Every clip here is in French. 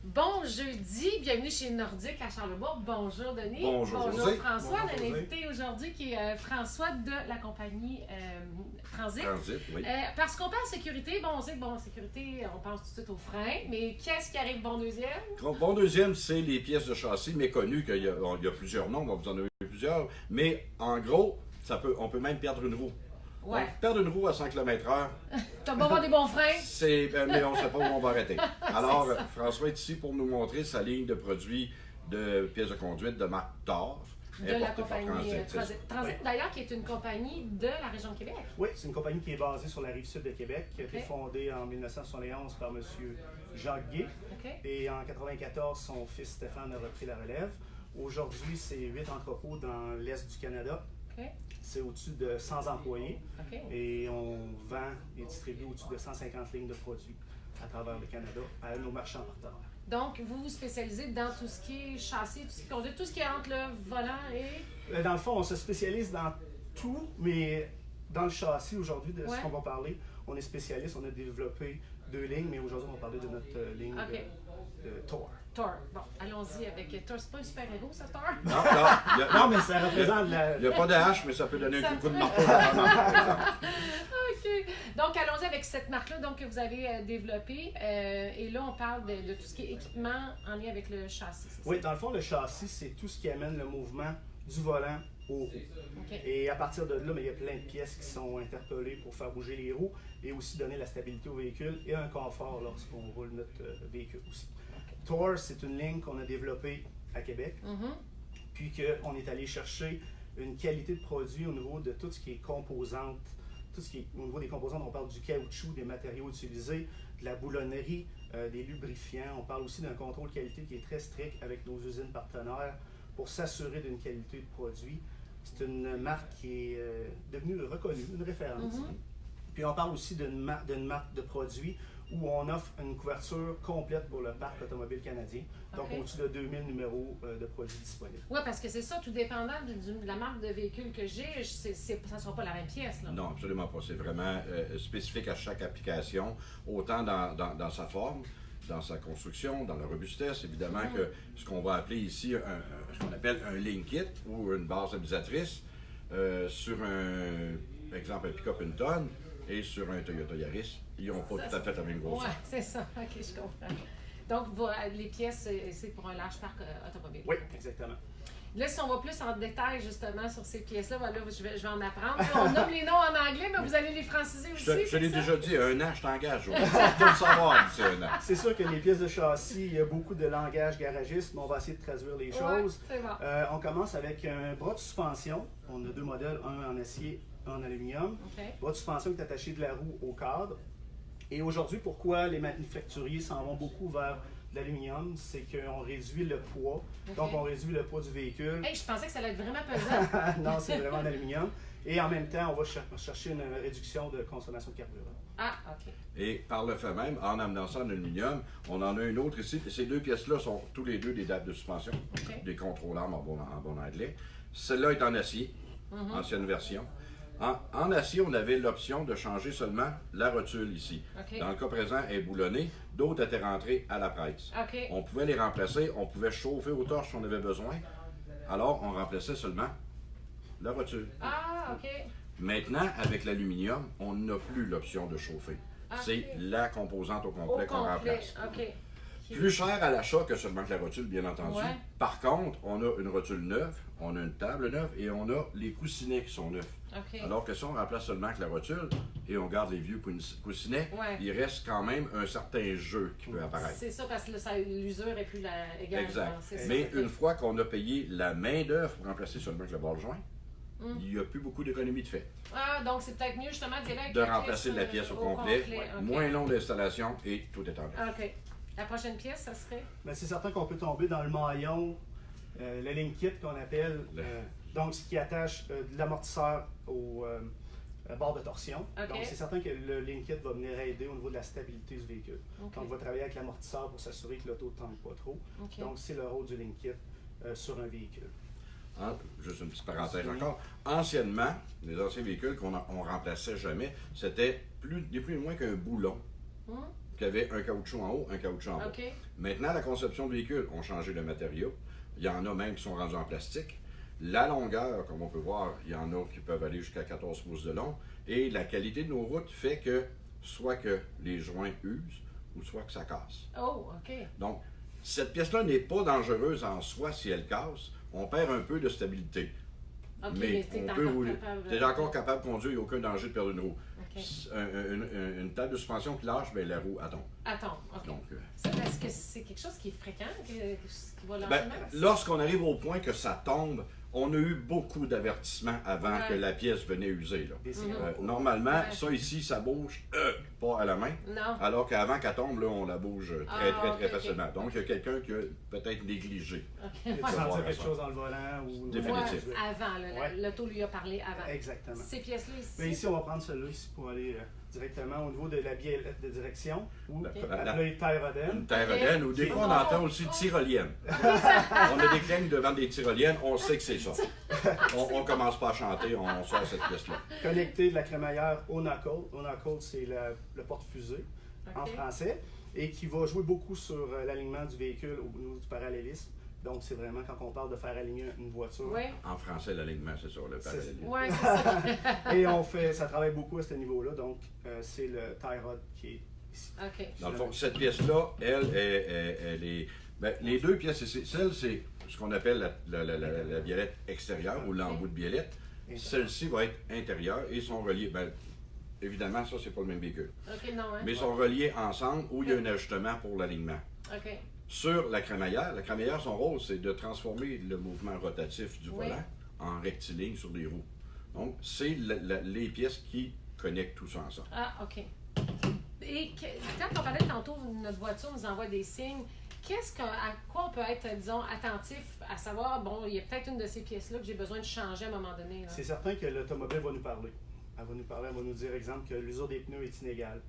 Bon jeudi, bienvenue chez Nordique à Charlebourg. Bonjour Denis. Bonjour François. Bonjour, On a un invité aujourd'hui qui est François de la compagnie Transit. Transit, oui. Parce qu'on parle sécurité, on sait que sécurité, on pense tout de suite aux freins, mais qu'est-ce qui arrive bon deuxième? Bon deuxième, c'est les pièces de châssis méconnues, qu'il y a plusieurs noms, vous en avez plusieurs, mais en gros, on peut même perdre une roue. Ouais. Donc, perdre une roue à 100 km/h, T'as beau avoir des bons freins? mais on ne sait pas où on va arrêter. Alors, François est ici pour nous montrer sa ligne de produits de pièces de conduite de marque Thor. De la compagnie Transit. Transit, d'ailleurs, qui est une compagnie de la région de Québec. Oui, c'est une compagnie qui est basée sur la rive sud de Québec, qui a été fondée en 1971 par M. Jacques Guay. Et en 1994, son fils Stéphane a repris la relève. Aujourd'hui, c'est 8 entrepôts dans l'est du Canada. C'est au-dessus de 100 employés. Et on vend et distribue au-dessus de 150 lignes de produits à travers le Canada à nos marchands partenaires. Donc, vous vous spécialisez dans tout ce qui est châssis, tout ce qui conduit, tout ce qui est entre le volant et... Dans le fond, on se spécialise dans tout, mais dans le châssis aujourd'hui, de ce qu'on va parler, on est spécialiste, on a développé 2 lignes, mais aujourd'hui, on va parler de notre ligne de Thor. Thor. Bon, allons-y avec Thor. C'est pas un super-héros, ça, Thor? Non, mais ça représente la... Il n'y a pas de hache, mais ça peut donner un coup de marteau. OK. Donc, allons-y avec cette marque-là que vous avez développée. Et là, on parle de tout ce qui est équipement en lien avec le châssis. Oui, dans le fond, le châssis, c'est tout ce qui amène le mouvement du volant aux roues. Et à partir de là, il y a plein de pièces qui sont interpellées pour faire bouger les roues et aussi donner la stabilité au véhicule et un confort lorsqu'on roule notre véhicule aussi. Thor, c'est une ligne qu'on a développée à Québec, puis qu'on est allé chercher une qualité de produit au niveau de tout ce qui est composante. Au niveau des composantes, on parle du caoutchouc, des matériaux utilisés, de la boulonnerie, des lubrifiants. On parle aussi d'un contrôle qualité qui est très strict avec nos usines partenaires pour s'assurer d'une qualité de produit. C'est une marque qui est devenue reconnue, une référence. Puis on parle aussi d'une marque de produits où on offre une couverture complète pour le parc automobile canadien. Donc, au-dessus de 2000 numéros de produits disponibles. Oui, parce que c'est ça, tout dépendant de la marque de véhicule que j'ai, ça ne sera pas la même pièce. Là. Non, absolument pas. C'est vraiment spécifique à chaque application, autant dans sa forme, dans sa construction, dans la robustesse, évidemment, que ce qu'on va appeler ici ce qu'on appelle un link kit ou une base stabilisatrice sur un exemple, un pick-up une tonne et sur un Toyota Yaris. Ils n'ont pas tout à fait la même grosseur. Oui, c'est ça. OK, je comprends. Donc, les pièces, c'est pour un large parc automobile. Oui, exactement. Là, si on va plus en détail, justement, sur ces pièces-là, voilà, je vais en apprendre. On nomme les noms en anglais, mais vous allez les franciser aussi. Je te l'ai déjà dit, un an, je t'engage. Tu dois le savoir d'ici un an. C'est sûr que les pièces de châssis, il y a beaucoup de langage garagiste, mais on va essayer de traduire les choses. C'est bon. On commence avec un bras de suspension. On a 2 modèles, un en acier, un en aluminium. Le bras de suspension qui est attaché de la roue au cadre. Et aujourd'hui, pourquoi les manufacturiers s'en vont beaucoup vers l'aluminium, c'est qu'on réduit le poids. Donc, on réduit le poids du véhicule. Hey, je pensais que ça allait être vraiment pesant. Non, c'est vraiment l'aluminium. Et en même temps, on va chercher une réduction de consommation de carburant. Ah, OK. Et par le fait même, en amenant ça en aluminium, on en a une autre ici. Ces 2 pièces-là sont tous les 2 des dates de suspension, des contrôleurs en bon anglais. Celle-là est en acier, ancienne version. En acier, on avait l'option de changer seulement la rotule ici. Dans le cas présent, elle est boulonnée. D'autres étaient rentrées à la presse. On pouvait les remplacer, on pouvait chauffer aux torches si on avait besoin. Alors, on remplaçait seulement la rotule. Ah, OK. Maintenant, avec l'aluminium, on n'a plus l'option de chauffer. C'est la composante au complet qu'on remplace. Plus cher à l'achat que seulement que la rotule, bien entendu. Par contre, on a une rotule neuve, on a une table neuve et on a les coussinets qui sont neufs. Alors que si on remplace seulement que la rotule et on garde les vieux coussinets, il reste quand même un certain jeu qui peut apparaître. C'est ça, parce que l'usure est plus égale. Exact. Mais une fois qu'on a payé la main-d'œuvre pour remplacer seulement que le ball joint, il n'y a plus beaucoup d'économies de fait. Ah, donc c'est peut-être mieux justement d'y aller avec de remplacer la pièce au complet. Moins long d'installation et tout est en place. OK. La prochaine pièce, ça serait? Bien, c'est certain qu'on peut tomber dans le maillon, le link kit qu'on appelle, donc ce qui attache de l'amortisseur au barre de torsion. Donc c'est certain que le link kit va venir aider au niveau de la stabilité du véhicule. Donc on va travailler avec l'amortisseur pour s'assurer que l'auto ne tangue pas trop. Donc c'est le rôle du link kit sur un véhicule. Juste une petite parenthèse encore. Anciennement, les anciens véhicules qu'on remplaçait jamais, c'était ni plus ni moins qu'un boulon qui avait un caoutchouc en haut, un caoutchouc en bas. OK. Maintenant, la conception de véhicule ont changé le matériau. Il y en a même qui sont rendus en plastique. La longueur, comme on peut voir, il y en a qui peuvent aller jusqu'à 14 pouces de long. Et la qualité de nos routes fait que soit que les joints usent ou soit que ça casse. Oh, OK. Donc, cette pièce-là n'est pas dangereuse en soi si elle casse. On perd un peu de stabilité. OK, Mais t'es on peut encore rouler. capable. Tu es encore capable de conduire, il n'y a aucun danger de perdre une roue. OK. Une table de suspension qui lâche, bien, la roue attend. Attends, OK. Donc, Ça, est-ce que c'est quelque chose qui est fréquent, qui va ben, lentement? lorsqu'on arrive au point que ça tombe, on a eu beaucoup d'avertissements avant Ouais. que la pièce venait user. Là. Des signaux. Normalement, Ouais. ça ici, ça bouge pas à la main. Non. Alors qu'avant qu'elle tombe, là, on la bouge très, Ah, très, ok, très ok. facilement. Donc, il y a quelqu'un qui a peut-être négligé. OK. Il a Ouais. va senti voir quelque ça. chose dans le volant ou Définitif. Ouais, avant, là, Ouais. l'auto lui a parlé avant. Exactement. Ces pièces-là ici. Mais ici, on va prendre celui-là ici pour aller directement au niveau de la biellette de direction ou La- appelée tyrolienne. Une tyrolienne, ou des Ok. fois on entend aussi tyrolienne. On a des clignes devant des tyroliennes, on sait que c'est ça. On commence pas à chanter, on sort cette pièce-là. Connecté de la crémaillère au knuckle. Au knuckle, c'est le porte-fusée en OK. français et qui va jouer beaucoup sur l'alignement du véhicule au niveau du parallélisme. Donc, c'est vraiment quand on parle de faire aligner une voiture. Oui. En français, l'alignement, c'est ça, le parallélisme. Oui, c'est ça. Et ça travaille beaucoup à ce niveau-là. Donc, c'est le tie rod qui est ici. OK. Dans le fond, cette pièce-là, elle est. Ben, les deux pièces, celle, c'est ce qu'on appelle la biellette extérieure ou l'embout de biellette. Celle-ci va être intérieure et sont reliées. Ben, évidemment, ça, c'est pas le même véhicule. OK, non, hein? Mais sont reliés ensemble où il y a un ajustement pour l'alignement. OK. Sur la crémaillère, son rôle, c'est de transformer le mouvement rotatif du Oui. volant en rectiligne sur les roues. Donc, c'est les pièces qui connectent tout ça ensemble. Ah, OK. Et quand on parlait tantôt, notre voiture nous envoie des signes. À quoi on peut être, disons, attentif à savoir, bon, il y a peut-être une de ces pièces-là que j'ai besoin de changer à un moment donné. Là. C'est certain que l'automobile va nous parler. Elle va nous parler, elle va nous dire, exemple, que l'usure des pneus est inégale.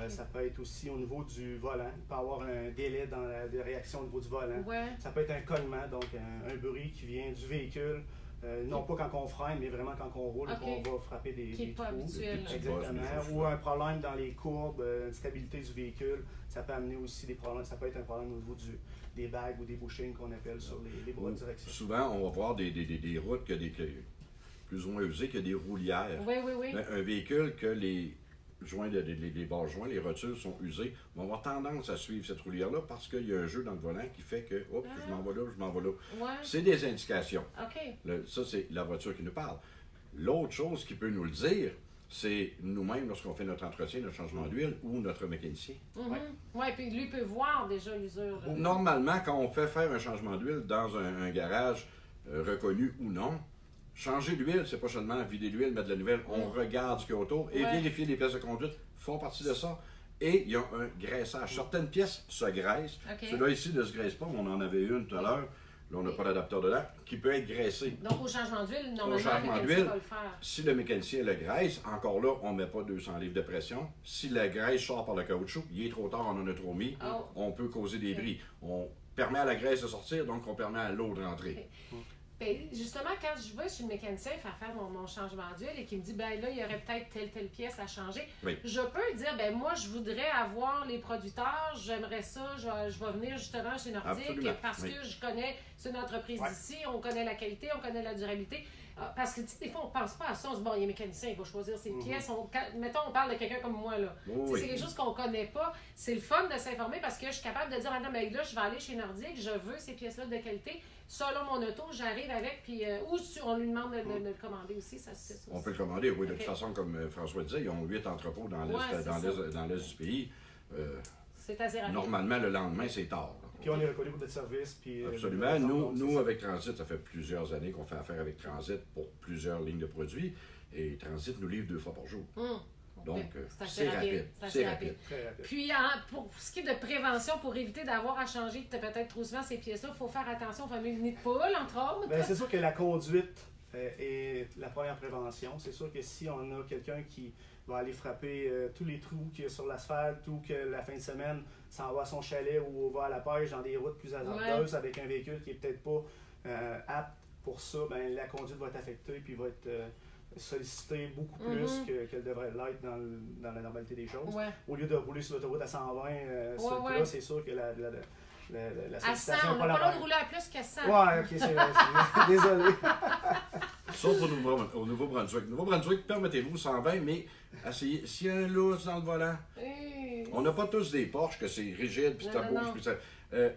Ça peut être aussi au niveau du volant. Il peut y avoir un délai dans la réaction au niveau du volant. Ouais. Ça peut être un cognement, donc un bruit qui vient du véhicule. Non pas quand on freine, mais vraiment quand on roule, Ok. on va frapper des Qui est pas trous. habituel. Des petits Exactement. bosses, des choses. Ou un problème dans les courbes, une stabilité du véhicule. Ça peut amener aussi des problèmes. Ça peut être un problème au niveau des bagues ou des bushings qu'on appelle sur les bras de direction. Souvent, on va voir des routes plus ou moins usées, qui a des roulières. Oui, oui, oui. Mais un véhicule que les joints, les barres joints, les rotules sont usées, vont avoir tendance à suivre cette roulière-là parce qu'il y a un jeu dans le volant qui fait que, hop, je m'en vais là, je m'en vais là. Ouais. C'est des indications. OK. Ça, c'est la voiture qui nous parle. L'autre chose qui peut nous le dire, c'est nous-mêmes, lorsqu'on fait notre entretien, notre changement d'huile, ou notre mécanicien. Ouais, puis lui peut voir déjà l'usure. là. Normalement, quand on fait faire un changement d'huile dans un garage reconnu ou non, changer l'huile, c'est pas seulement vider l'huile, mettre de la nouvelle. On regarde ce qu'il y a autour et Ouais. vérifier les pièces de conduite font partie de ça. Et il y a un graissage. Certaines pièces se graissent. OK. Celui-là ici ne se graisse pas, mais on en avait une tout à l'heure. Là, on n'a pas d'adapteur dedans, qui peut être graissé. Donc, au changement d'huile, normalement, Au changement le mécanicien d'huile, va le faire. si le mécanicien le graisse, encore là, on ne met pas 200 livres de pression. Si la graisse sort par le caoutchouc, il est trop tard, on en a trop mis, Oh. on peut causer des bris. On permet à la graisse de sortir, donc on permet à l'eau de rentrer. Ben, justement, quand je vais chez le mécanicien faire mon changement d'huile et qu'il me dit, ben là, il y aurait peut-être telle pièce à changer, Oui. je peux dire, ben moi, je voudrais avoir les producteurs, j'aimerais ça, je vais venir justement chez Nordique Absolument, parce oui. que je connais, c'est une entreprise Ouais. d'ici, on connaît la qualité, on connaît la durabilité. Parce que, tu sais, des fois, on pense pas à ça. On se dit, bon, il est mécanicien, il va choisir ses pièces. Mettons, on parle de quelqu'un comme moi, là. Oui, Tu sais, oui. c'est quelque chose qu'on connaît pas. C'est le fun de s'informer parce que je suis capable de dire, madame, ben là, je vais aller chez Nordique, je veux ces pièces-là de qualité. Selon mon auto, j'arrive avec, puis on lui demande de le commander aussi, ça se fait ça. On peut le commander, oui. De Ok. toute façon, comme François disait, ils ont 8 entrepôts dans Ouais, c'est ça. l'est du pays. C'est assez rapide. Normalement, le lendemain, c'est tard. là. Puis on est reconnu pour notre service. Puis, Absolument. donc, c'est Nous, ça. avec Transit, ça fait plusieurs années qu'on fait affaire avec Transit pour plusieurs lignes de produits. Et Transit nous livre 2 fois par jour. Donc, C'est assez c'est rapide. C'est assez rapide. Très rapide. Puis, pour ce qui est de prévention, pour éviter d'avoir à changer peut-être trop souvent ces pièces-là, il faut faire attention au fameux nid de poule, entre autres. Ben, c'est sûr que la conduite est la première prévention. C'est sûr que si on a quelqu'un qui va aller frapper tous les trous qu'il y a sur l'asphalte ou que la fin de semaine s'en va à son chalet ou va à la pêche dans des routes plus hasardeuses avec un véhicule qui est peut-être pas apte pour ça, ben, la conduite va être affectée puis va être sollicitée beaucoup plus qu'elle devrait l'être dans la normalité des choses. Ouais. Au lieu de rouler sur l'autoroute à 120, là, c'est sûr que la à 100, sollicitation on n'a pas le droit de rouler à plus qu'à 100. Ouais, ok, c'est vrai. Désolé. Sauf au Nouveau-Brunswick. Nouveau-Brunswick, permettez-vous 120, mais essayez, s'il y a un lousse dans le volant, on n'a pas tous des Porsche que c'est rigide, puis ça bouge, puis ça...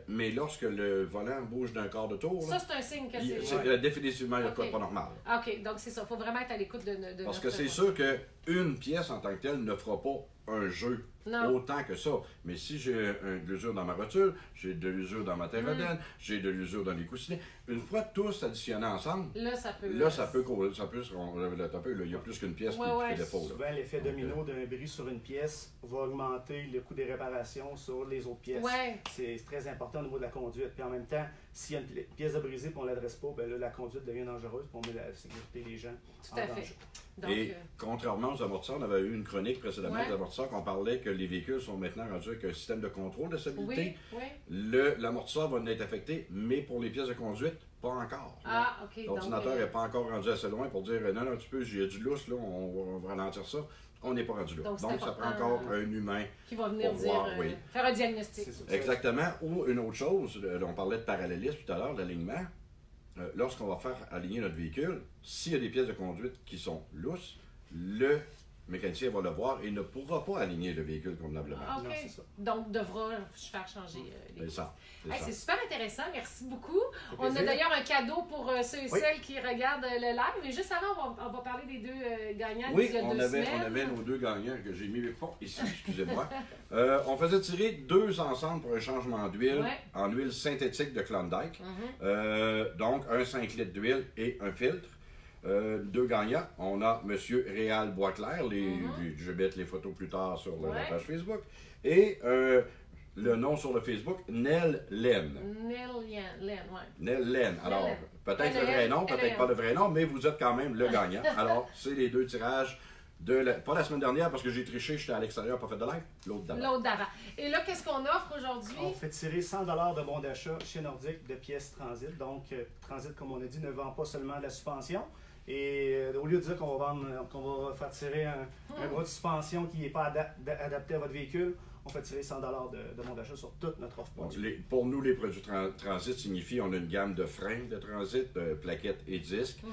mais lorsque le volant bouge d'un quart de tour, ça, c'est un signe que c'est définitivement il y a quoi pas normal. OK, donc c'est ça. Il faut vraiment être à l'écoute de parce que c'est sûr qu'une pièce en tant que telle ne fera pas un jeu autant que ça. Mais si j'ai de l'usure dans ma rotule, j'ai de l'usure dans ma terre-rodène, j'ai de l'usure dans les coussinets, une fois tous additionnés ensemble, là, ça peut il y a plus qu'une pièce qui fait défaut. Souvent, l'effet domino d'un bris sur une pièce va augmenter le coût des réparations sur les autres pièces. Ouais. C'est très important au niveau de la conduite. Puis en même temps, s'il y a une pièce à briser et on ne l'adresse pas, ben là, la conduite devient dangereuse et on met la sécurité des gens en danger. Donc, et contrairement aux amortisseurs, on avait eu une chronique précédemment des amortisseurs qu'on parlait que les véhicules sont maintenant rendus avec un système de contrôle de stabilité. L'amortisseur va être affecté, mais pour les pièces de conduite, pas encore. OK. L'ordinateur n'est pas encore rendu assez loin pour dire non, un petit peu, j'ai du lousse, là, on va ralentir ça. On n'est pas rendu là. Donc ça prend encore un humain qui va venir faire un diagnostic. Exactement. Ou une autre chose, on parlait de parallélisme tout à l'heure, d'alignement. Lorsqu'on va faire aligner notre véhicule, s'il y a des pièces de conduite qui sont lousses, le mécanicien va le voir et ne pourra pas aligner le véhicule convenablement. OK. Non, ça. Donc, devra faire changer les pièces. C'est super intéressant. Merci beaucoup. On a d'ailleurs un cadeau pour ceux et celles qui regardent le live. Mais juste avant, on va parler des deux gagnants d'il y a 2 semaines. On avait nos 2 gagnants que j'ai mis ici, excusez-moi. On faisait tirer 2 ensemble pour un changement d'huile en huile synthétique de Klondike. Donc, un 5 litres d'huile et un filtre. 2 gagnants. On a M. Réal Boisclair, je vais mettre les photos plus tard sur la page Facebook. Et le nom sur le Facebook, Nell Len. Nell Len. Alors, peut-être le vrai nom, peut-être pas le vrai nom, mais vous êtes quand même le gagnant. Alors, c'est les 2 tirages. Pas la semaine dernière parce que j'ai triché, j'étais à l'extérieur, pas fait de live, l'autre d'avant. Et là, qu'est-ce qu'on offre aujourd'hui? On fait tirer 100 $ de bons d'achat chez Nordic de pièces Transit. Donc, Transit, comme on a dit, ne vend pas seulement de la suspension. Et au lieu de dire qu'on va faire tirer un bras de suspension qui n'est pas adapté à votre véhicule, on fait tirer 100 $ de bons d'achat sur toute notre offre. Pour nous, les produits Transit signifient qu'on a une gamme de freins de Transit, plaquettes et disques.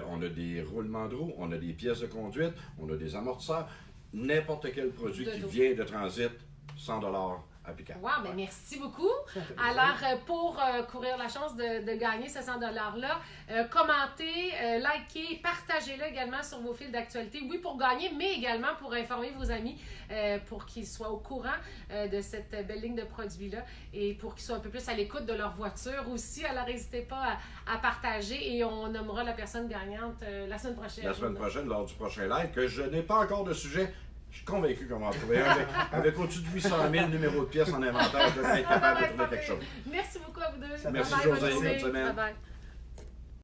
On a des roulements de roues, on a des pièces de conduite, on a des amortisseurs. N'importe quel produit qui vient de Transit, 100 $ applicable. Wow, ben merci beaucoup. Alors, pour courir la chance de gagner ces 100 $-là, commentez, likez, partagez-le également sur vos fils d'actualité. Oui, pour gagner, mais également pour informer vos amis pour qu'ils soient au courant de cette belle ligne de produits-là et pour qu'ils soient un peu plus à l'écoute de leur voiture aussi. Alors, n'hésitez pas à partager et on nommera la personne gagnante la semaine prochaine. La semaine prochaine, lors du prochain live, que je n'ai pas encore de sujet. Je suis convaincu qu'on va en trouver un. Avec au-dessus de 800 000 numéros de pièces en inventaire, je devrais être capable de trouver quelque chose. Merci beaucoup à vous deux. Merci José, bonne semaine. Bye bye.